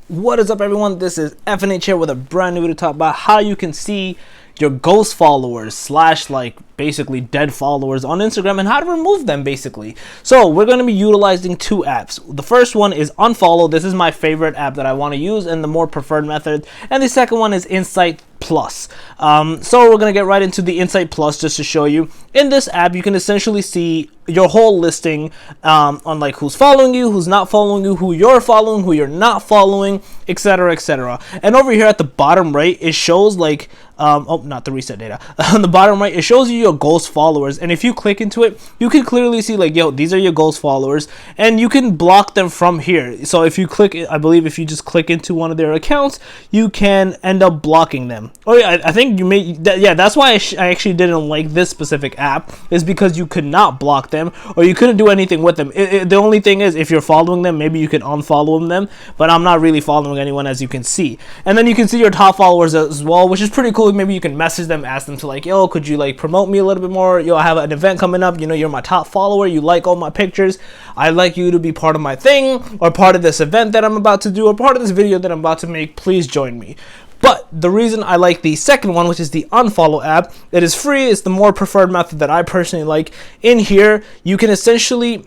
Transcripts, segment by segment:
What is up, everyone? This is FNH here with a brand new video to talk about how you can see your ghost followers slash like basically dead followers on Instagram and how to remove them basically. So we're going to be utilizing two apps. The first one is Unfollow. This is my favorite app that I want to use and the more preferred method. And the second one is Insight Plus. So we're going to get right into the Insight Plus just to show you. In this app, you can essentially see your whole listing on like who's following you, who's not following you, who you're following, who you're not following, etc, etc. And over here at the bottom right, it shows like oh, not the reset data. On the bottom right, it shows you your ghost followers, and if you click into it, you can clearly see like, yo, these are your ghost followers, and you can block them from here. So if you click, I believe if you just click into one of their accounts, you can end up blocking them. Oh yeah, I think you may, yeah, that's why I actually didn't like this specific app, is because you could not block them, or you couldn't do anything with them. The only thing is, if you're following them, maybe you could unfollow them, but I'm not really following anyone, as you can see. And then you can see your top followers as well, which is pretty cool. Maybe you can message them, ask them to like, yo, could you like promote me a little bit more? Yo, I have an event coming up, you know, you're my top follower, you like all my pictures, I'd like you to be part of my thing, or part of this event that I'm about to do, or part of this video that I'm about to make. Please join me. But the reason I like the second one, which is the Unfollow app, it is free. It's the more preferred method that I personally like. In here, you can essentially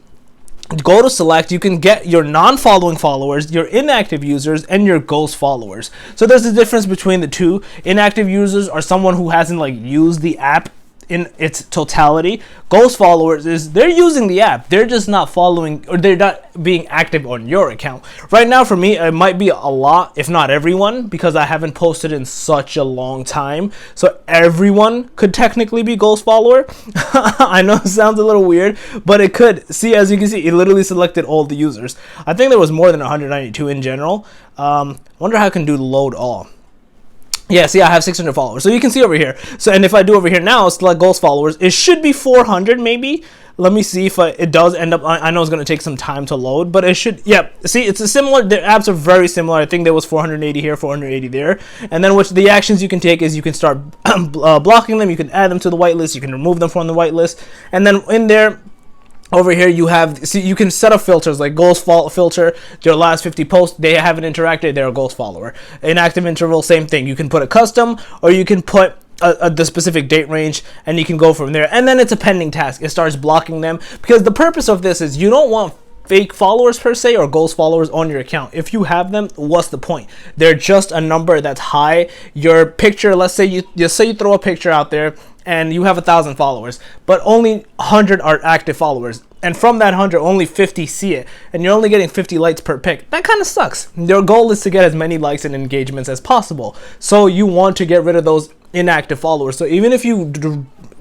go to select, you can get your non-following followers, your inactive users, and your ghost followers. So there's a difference between the two. Inactive users are someone who hasn't like used the app in its totality. Ghost followers is they're using the app, they're just not following, or they're not being active on your account. Right now for me, it might be a lot, if not everyone, because I haven't posted in such a long time. So everyone could technically be ghost follower. I know it sounds a little weird, but it could. See, as you can see, it literally selected all the users. I think there was more than 192 in general. Wonder how I can do load all. Yeah, see, I have 600 followers. So you can see over here. So, and if I do over here now, select ghost followers, it should be 400 maybe. Let me see if it does end up. I know it's going to take some time to load, but it should. Yeah, see, it's a similar. The apps are very similar. I think there was 480 here, 480 there. And then the actions you can take is you can start blocking them. You can add them to the whitelist. You can remove them from the whitelist. And then in there, over here you have, see, you can set up filters like ghost filter, your last 50 posts, they haven't interacted, they're a ghost follower. Inactive interval, same thing. You can put a custom, or you can put the specific date range, and you can go from there. And then it's a pending task. It starts blocking them, because the purpose of this is you don't want fake followers per se, or ghost followers on your account. If you have them, what's the point? They're just a number that's high. Your picture, let's say you throw a picture out there and you have 1,000 followers, but only 100 are active followers, and from that 100 only 50 see it, and you're only getting 50 likes per pic. That kind of sucks. Your goal is to get as many likes and engagements as possible, so you want to get rid of those inactive followers. So even if you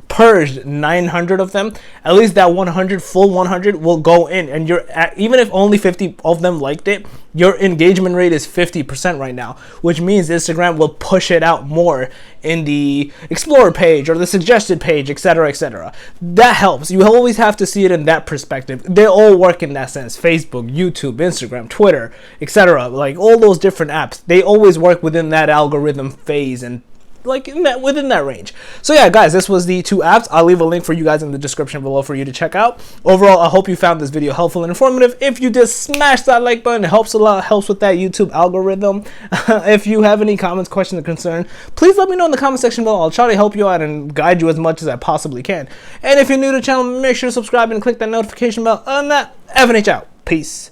purged 900 of them, at least that 100, full 100 will go in, and you're even if only 50 of them liked it, your engagement rate is 50% right now, which means Instagram will push it out more in the Explorer page or the suggested page, etc, etc. That helps. You always have to see it in that perspective. They all work in that sense. Facebook, YouTube, Instagram, Twitter, etc, like all those different apps, they always work within that algorithm phase, and like within that range. So yeah, guys, this was the two apps. I'll leave a link for you guys in the description below for you to check out. Overall, I hope you found this video helpful and informative. If you did, smash that like button. It helps a lot, helps with that YouTube algorithm. If you have any comments, questions, or concern, please let me know in the comment section below. I'll try to help you out and guide you as much as I possibly can. And if you're new to the channel, make sure to subscribe and click that notification bell. Other than that, FNH out. Peace.